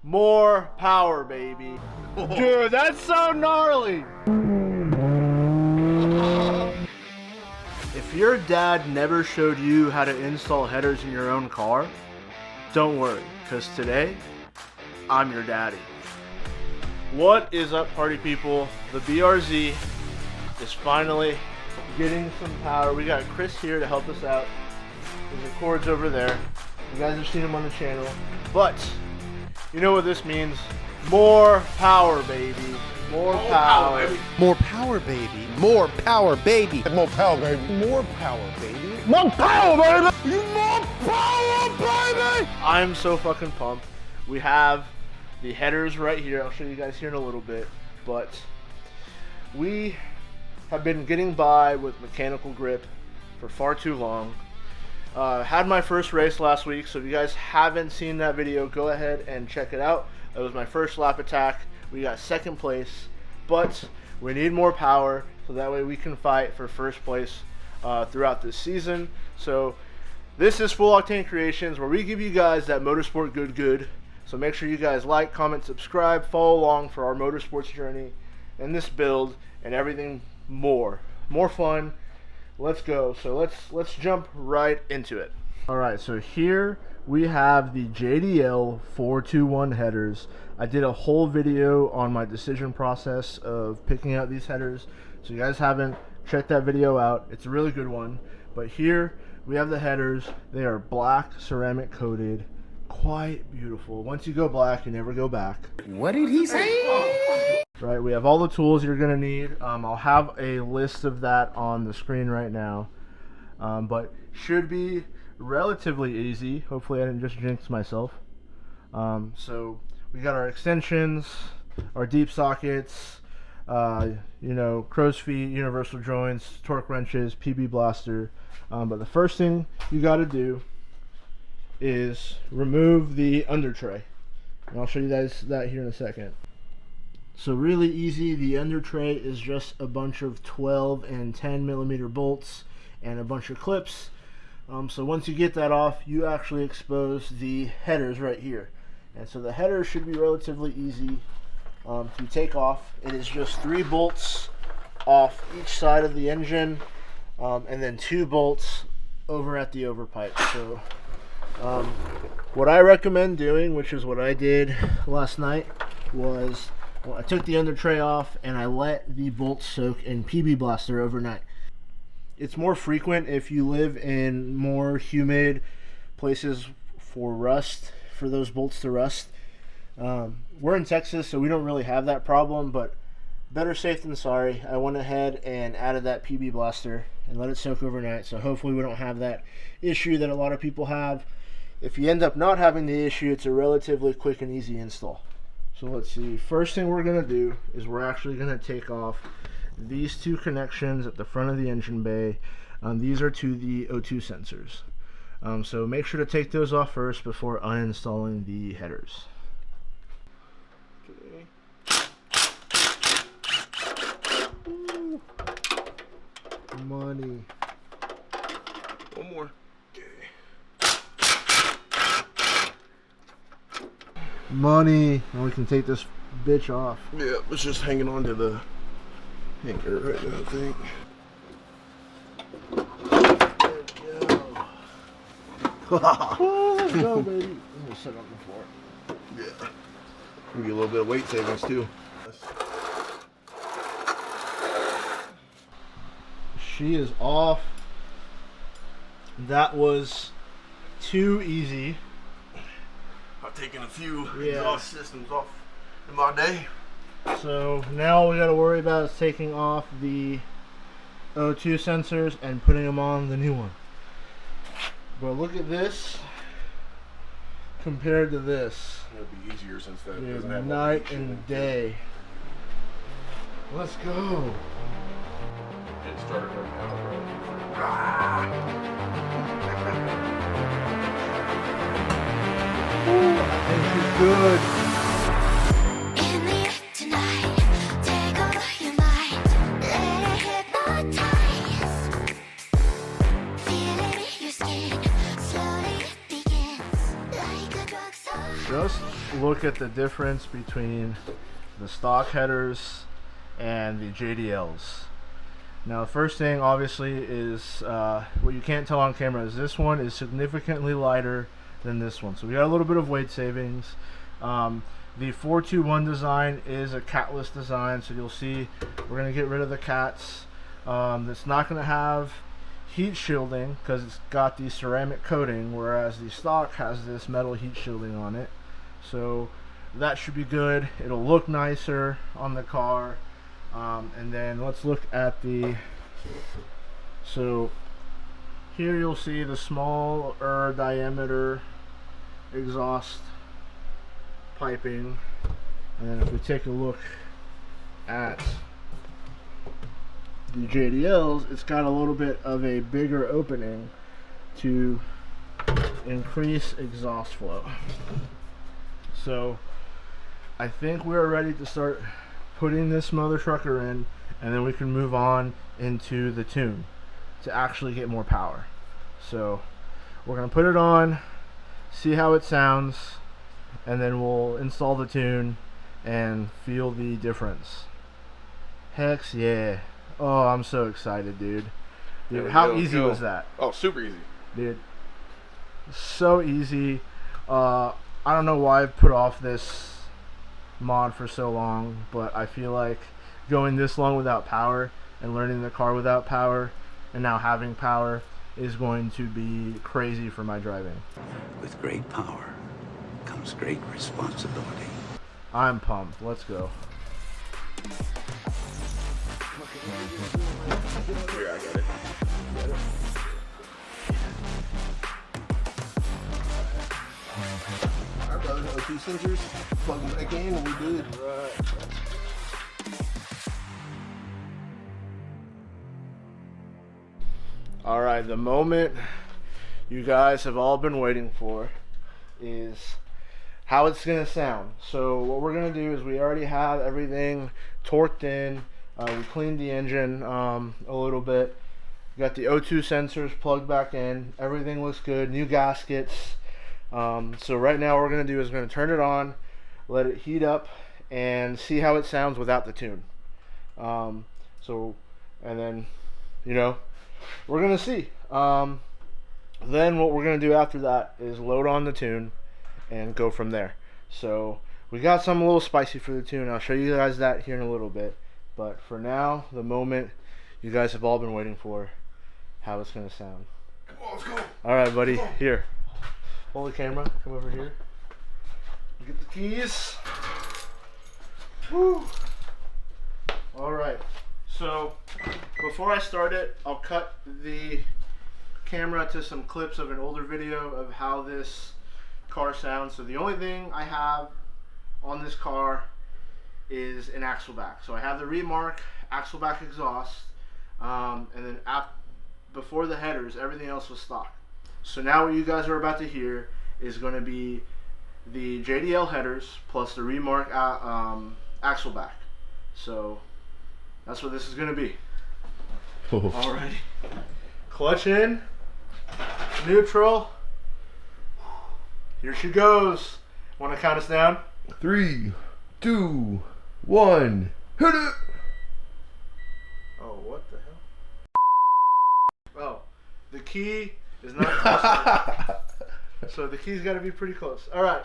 More power, baby. Dude, that's so gnarly. If your dad never showed you how to install headers in your own car, don't worry, because today, I'm your daddy. What is up, party people? The BRZ is finally getting some power. We got Chris here to help us out. There's the cords over there. You guys have seen him on the channel. But, you know what this means? More power, baby. More power. Baby. More power, baby. More power, baby. More power, baby. More power, baby. More power, baby. More power, baby. I'm so fucking pumped. We have the headers right here. I'll show you guys here in a little bit. But we have been getting by with mechanical grip for far too long. Had my first race last week, so if you guys haven't seen that video, go ahead and check it out. It was my first lap attack. We got second place, but we need more power so that way we can fight for first place throughout this season. So this is Full Octane Creations, where we give you guys that motorsport good. So make sure you guys like, comment, subscribe, follow along for our motorsports journey and this build and everything more fun. Let's go. So let's jump right into it. All right, so here we have the JDL 421 headers. I did a whole video on my decision process of picking out these headers. So you guys haven't checked that video out. It's a really good one. But here we have the headers. They are black ceramic coated. Quite beautiful. Once you go black, you never go back. What did he say? Right, we have all the tools you're gonna need. I'll have a list of that on the screen right now. But should be relatively easy. Hopefully I didn't just jinx myself. So we got our extensions, our deep sockets, you know, crow's feet, universal joints, torque wrenches, PB blaster. But the first thing you got to do is remove the under tray. And I'll show you guys that here in a second. So really easy. The under tray is just a bunch of 12 and 10 millimeter bolts and a bunch of clips. So once you get that off, you actually expose the headers right here. And so the headers should be relatively easy to take off. It is just 3 bolts off each side of the engine, and then 2 bolts over at the overpipe. So what I recommend doing, which is what I did last night, was I took the under tray off and I let the bolts soak in PB blaster overnight. It's more frequent if you live in more humid places for rust, for those bolts to rust. We're in Texas, so we don't really have that problem, but better safe than sorry. I went ahead and added that PB blaster and let it soak overnight, so hopefully we don't have that issue that a lot of people have. If you end up not having the issue, it's a relatively quick and easy install. So let's see, first thing we're going to do is we're actually going to take off these 2 connections at the front of the engine bay. These are to the O2 sensors. So make sure to take those off first before uninstalling the headers. Ooh. Money. One more. Money. And we can take this bitch off. Yeah, it's just hanging on to the hanger right now, I think. Let's go, baby. I'm gonna sit on the floor. Yeah. Give you a little bit of weight savings too. She is off. That was too easy. I've taken a few Yeah. exhaust systems off in my day. So now all we gotta worry about is taking off the O2 sensors and putting them on the new one. But look at this compared to this. It'll be easier since that Dude, doesn't have night and day. Let's go. Get started right now, bro. This is good. In the air tonight, take over your mind, let it hypnotize. Feel it in your skin, slowly it begins, like a drug. Just look at the difference between the stock headers and the JDLs. Now, the first thing obviously is what you can't tell on camera is this one is significantly lighter than this one. So we got a little bit of weight savings. The 421 design is a catless design, so you'll see we're going to get rid of the cats. It's not going to have heat shielding because it's got the ceramic coating, whereas the stock has this metal heat shielding on it. So that should be good. It'll look nicer on the car. And then let's look at the, so here you'll see the smaller diameter exhaust piping, and then if we take a look at the JDLs, it's got a little bit of a bigger opening to increase exhaust flow. So I think we're ready to start putting this mother trucker in, and then we can move on into the tune to actually get more power. So we're gonna put it on, see how it sounds, and then we'll install the tune and feel the difference. Hex yeah. Oh, I'm so excited, dude. How easy was that? Oh, super easy. Dude, so easy. I don't know why I've put off this mod for so long, but I feel like going this long without power and learning the car without power and now having power is going to be crazy for my driving. With great power comes great responsibility. I'm pumped. Let's go. Here, I got it. Alright, brother. O2 sensors. Plug them back in and we're good. Alright, the moment you guys have all been waiting for is how it's going to sound. So what we're going to do is we already have everything torqued in. We cleaned the engine a little bit. We got the O2 sensors plugged back in. Everything looks good. New gaskets. So right now what we're going to do is we're going to turn it on, let it heat up, and see how it sounds without the tune. And then, you know, we're going to see. Then what we're going to do after that is load on the tune and go from there. So we got something a little spicy for the tune. I'll show you guys that here in a little bit. But for now, the moment you guys have all been waiting for, how it's going to sound. Come on, let's go. Alright, buddy. Here. Hold the camera. Come over here. Get the keys. Woo. Alright. So, before I start it, I'll cut the camera to some clips of an older video of how this car sounds. So the only thing I have on this car is an Axleback. So I have the Remark Axleback exhaust, and then before the headers, everything else was stock. So now what you guys are about to hear is going to be the JDL headers plus the Remark Axleback. So that's what this is going to be. Alrighty. Clutch in, neutral. Here she goes. Want to count us down? 3, 2, 1. Hit it! Oh, what the hell? Oh, the key is not close enough. So the key's got to be pretty close. All right,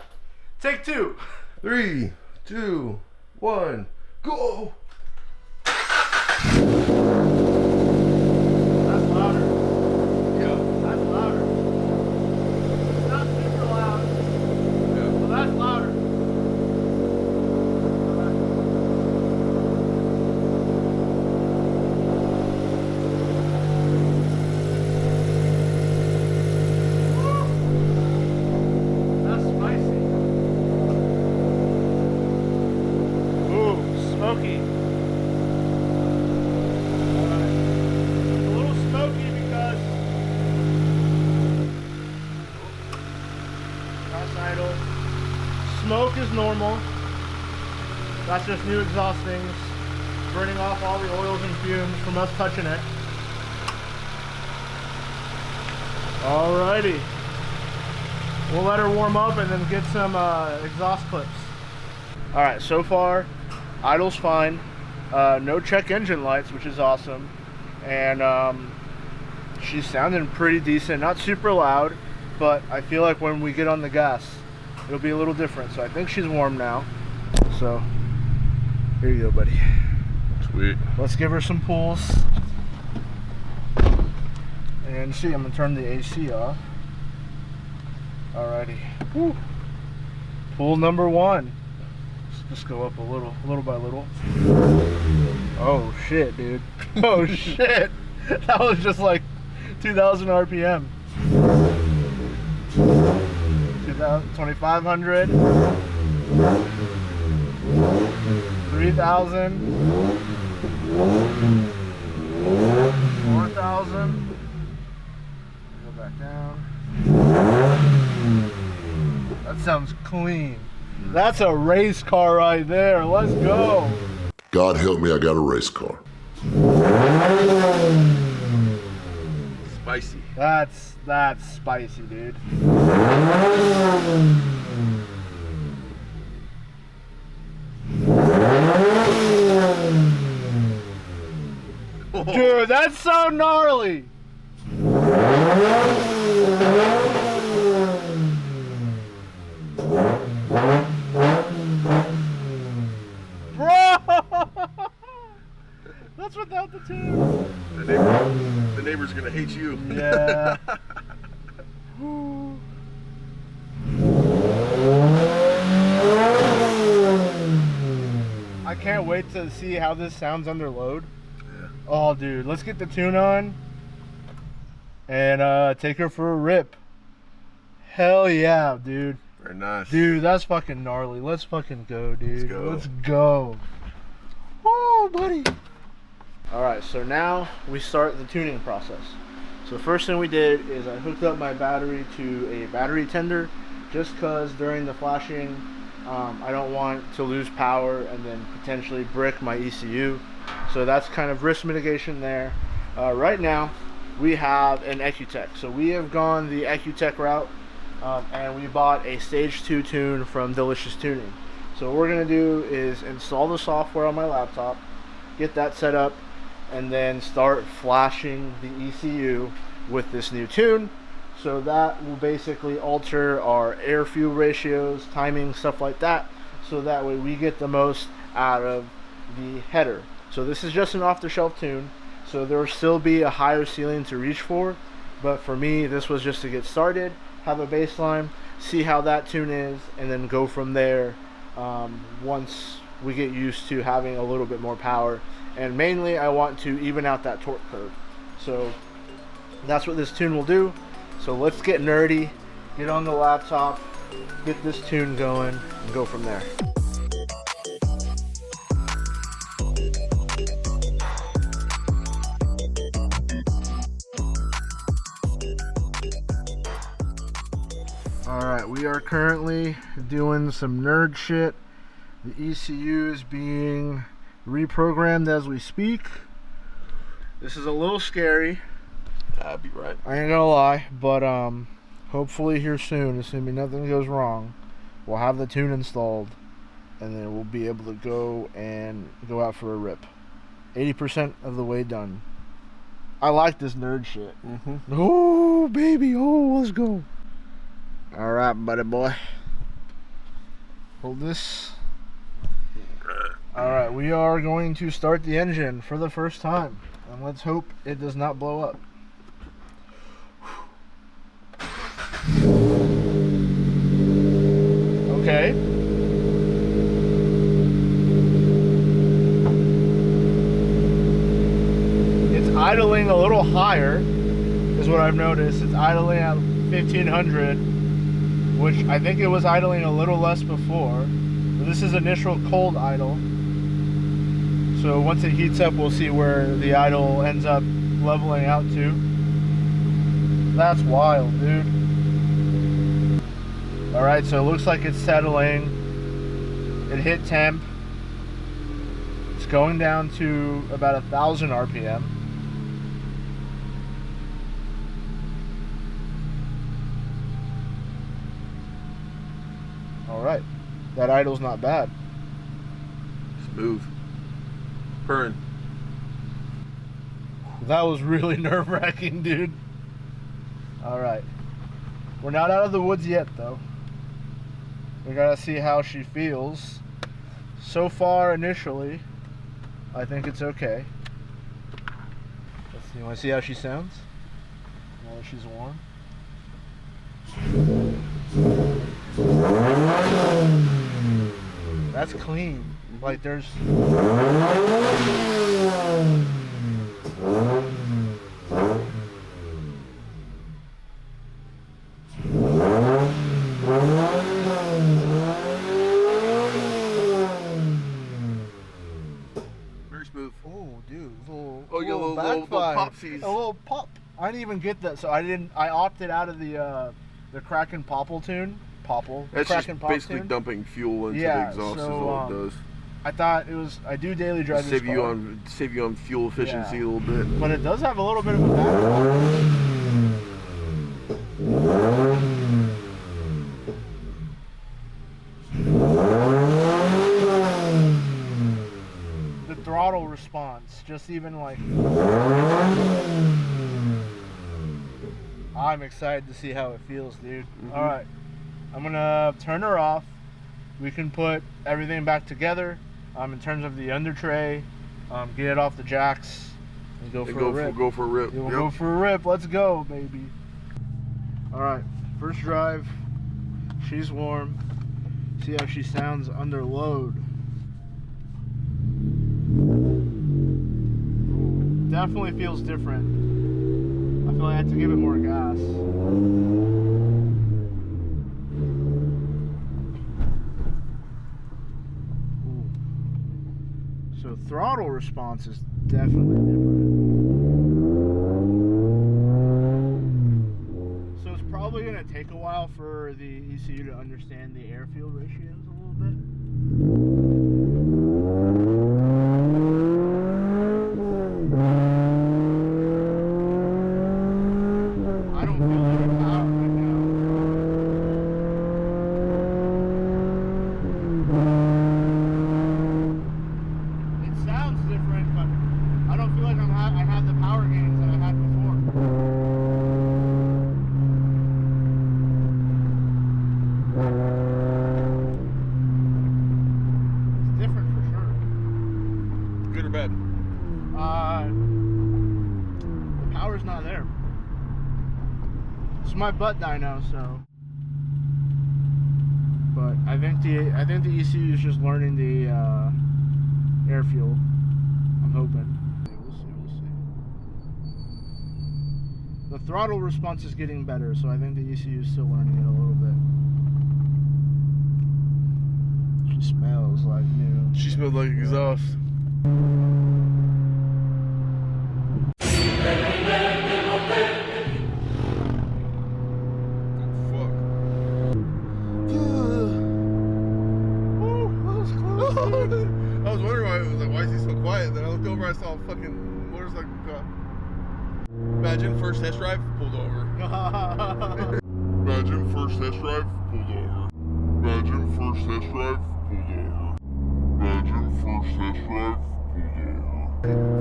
take 2. 3, 2, 1. Go! That's louder. Yeah. That's louder. It's not super loud. Yeah. So that's louder. That's spicy. Ooh, smoky. It's a little smoky because that's idle. Smoke is normal. That's just new exhaust things burning off all the oils and fumes from us touching it. Alrighty. We'll let her warm up and then get some exhaust clips. All right, so far, idle's fine. No check engine lights, which is awesome. And she's sounding pretty decent. Not super loud, but I feel like when we get on the gas, it'll be a little different. So I think she's warm now. So here you go, buddy. Sweet. Let's give her some pulls. And see, I'm gonna turn the AC off. Alrighty. Woo. Pull number 1. Let's just go up a little by little. Oh shit, dude. Oh shit. That was just like 2,000 RPM. 2,500. 3,000. 4,000. Go back down. That sounds clean. That's a race car right there. Let's go. God help me, I got a race car. Spicy. That's spicy, dude. Dude, that's so gnarly. Bro! That's without the tune. The neighbor's gonna hate you. Yeah. I can't wait to see how this sounds under load. Yeah. Oh, dude, let's get the tune on and take her for a rip. Hell yeah, dude. Very nice. Dude, that's fucking gnarly. Let's fucking go, dude. Let's go. Let's go. Woo, buddy. Alright, so now we start the tuning process. So first thing we did is I hooked up my battery to a battery tender just because during the flashing I don't want to lose power and then potentially brick my ECU. So that's kind of risk mitigation there. Right now we have an Ecutech. So we have gone the Ecutech route and we bought a stage 2 tune from Delicious Tuning. So what we're going to do is install the software on my laptop, get that set up, and then start flashing the ECU with this new tune. So that will basically alter our air fuel ratios, timing, stuff like that, so that way we get the most out of the header. So this is just an off-the-shelf tune, so there will still be a higher ceiling to reach for, but for me this was just to get started, have a baseline, see how that tune is, and then go from there once we get used to having a little bit more power. And mainly I want to even out that torque curve. So that's what this tune will do. So let's get nerdy, get on the laptop, get this tune going, and go from there. Alright, we are currently doing some nerd shit. The ECU is being reprogrammed as we speak. This is a little scary. I'd be right. I ain't gonna lie, but hopefully here soon, assuming nothing goes wrong, we'll have the tune installed and then we'll be able to go out for a rip. 80% of the way done. I like this nerd shit. Oh baby, oh, let's go. Alright, buddy boy. Hold this. Alright, we are going to start the engine for the first time. And let's hope it does not blow up. Okay. It's idling a little higher, is what I've noticed. It's idling at 1500, which I think it was idling a little less before. But this is initial cold idle. So once it heats up, we'll see where the idle ends up leveling out to. That's wild, dude. Alright, so it looks like it's settling. It hit temp. It's going down to about 1,000 RPM. That idle's not bad. Smooth. Purring. That was really nerve-wracking, dude. Alright. We're not out of the woods yet, though. We gotta see how she feels. So far, initially, I think it's okay. Let's see. You wanna see how she sounds? Now that she's warm. That's clean. Like, there's... Very smooth. Oh, dude, Oh, you got a little backfire. popsies. A little pop. I didn't even get that, so I opted out of the Kraken Popple tune. Popple. That's Kraken just Pop basically tune. dumping fuel into Yeah, the exhaust so, is all it does. I thought it was. I do daily drive this Save you car, on fuel efficiency Yeah. a little bit. but it does have a little bit of a backfire. The throttle response, just even like. I'm excited to see how it feels, dude. All right, I'm gonna turn her off. We can put everything back together. In terms of the under tray, get it off the jacks, and go for a rip. Go for a rip. Yeah, we'll Yep. go for a rip. Let's go, baby. All right, first drive. She's warm. See how she sounds under load. Ooh, definitely feels different. I feel like I have to give it more gas. Ooh. So throttle response is definitely different. So it's probably going to take a while for the ECU to understand the air-fuel ratios a little bit. I don't feel any power right now. It sounds different, but I don't feel like I have the power gains that I had before. It's different for sure. Good or bad? The power's not there. It's my butt dyno, so. But I think the ECU is just learning the air fuel. I'm hoping. We'll see. The throttle response is getting better, so I think the ECU is still learning it a little bit. She smells like new. She smelled like exhaust. I was wondering why is he so quiet? Then I looked over, I saw a fucking motorcycle car. Imagine first test drive, pulled over. Imagine first test drive, pulled over. Imagine first test drive, pulled over. Imagine first test drive, pulled over.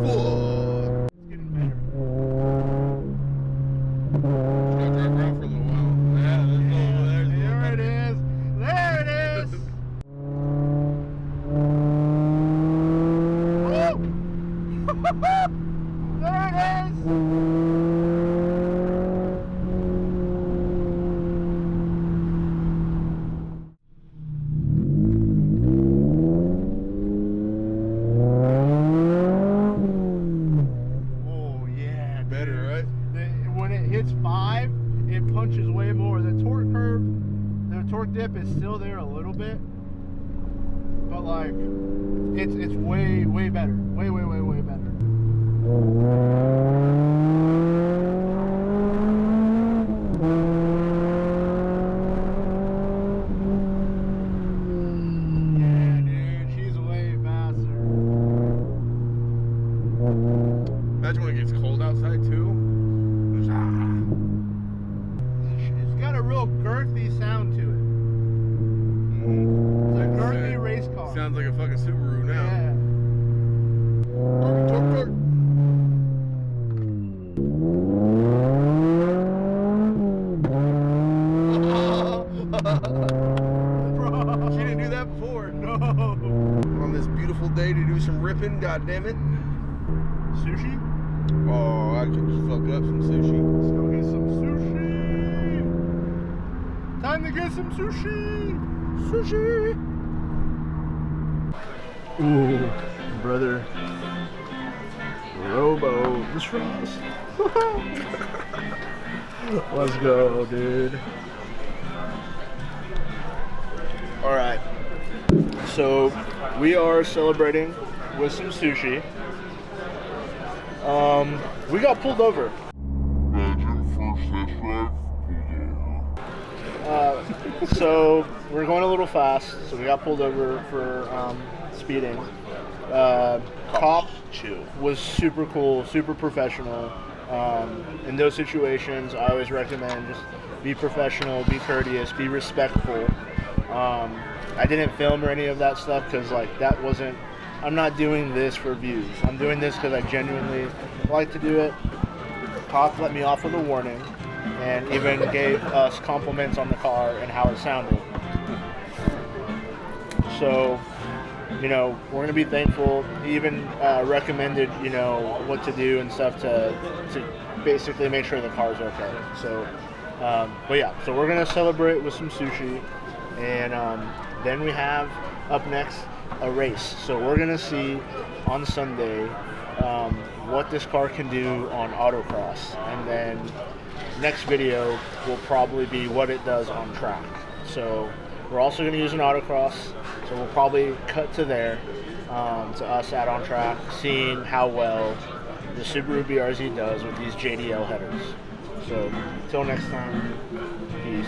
Fuck. It's getting better. Gotta drive around for a little while. Yeah, there's There it is. There it is. Woo! There it is. Oh yeah, better, right? when it hits 5, it punches way more. The torque curve, the torque dip is still there a little bit, but like it's way better, way better. Yeah, dude, she's way faster. Imagine when it gets cold outside too. It's got a real girthy sound to it. It's like sounds like a fucking Subaru now. Torque. She didn't do that before. No. On this beautiful day to do some ripping, god damn it. Sushi? Oh, I could just fuck up some sushi. Let's go get some sushi. Time to get some sushi. Sushi. Ooh, brother. Robo. This from us. Let's go, dude. Alright. So, we are celebrating with some sushi. We got pulled over. Imagine first test drive, pulled over. So we're going a little fast, so we got pulled over for speeding. Cop was super cool, super professional. In those situations, I always recommend just be professional, be courteous, be respectful. I didn't film or any of that stuff because that wasn't. I'm not doing this for views. I'm doing this because I genuinely like to do it. Cop let me off with a warning and even gave us compliments on the car and how it sounded. So, we're going to be thankful. He even recommended, what to do and stuff to basically make sure the car's okay. So, but yeah, so we're going to celebrate with some sushi. And then we have up next a race. So we're going to see on Sunday what this car can do on autocross. And then next video will probably be what it does on track. So we're also going to use an autocross. So we'll probably cut to there, to us out on track, seeing how well the Subaru BRZ does with these JDL headers. So until next time, peace.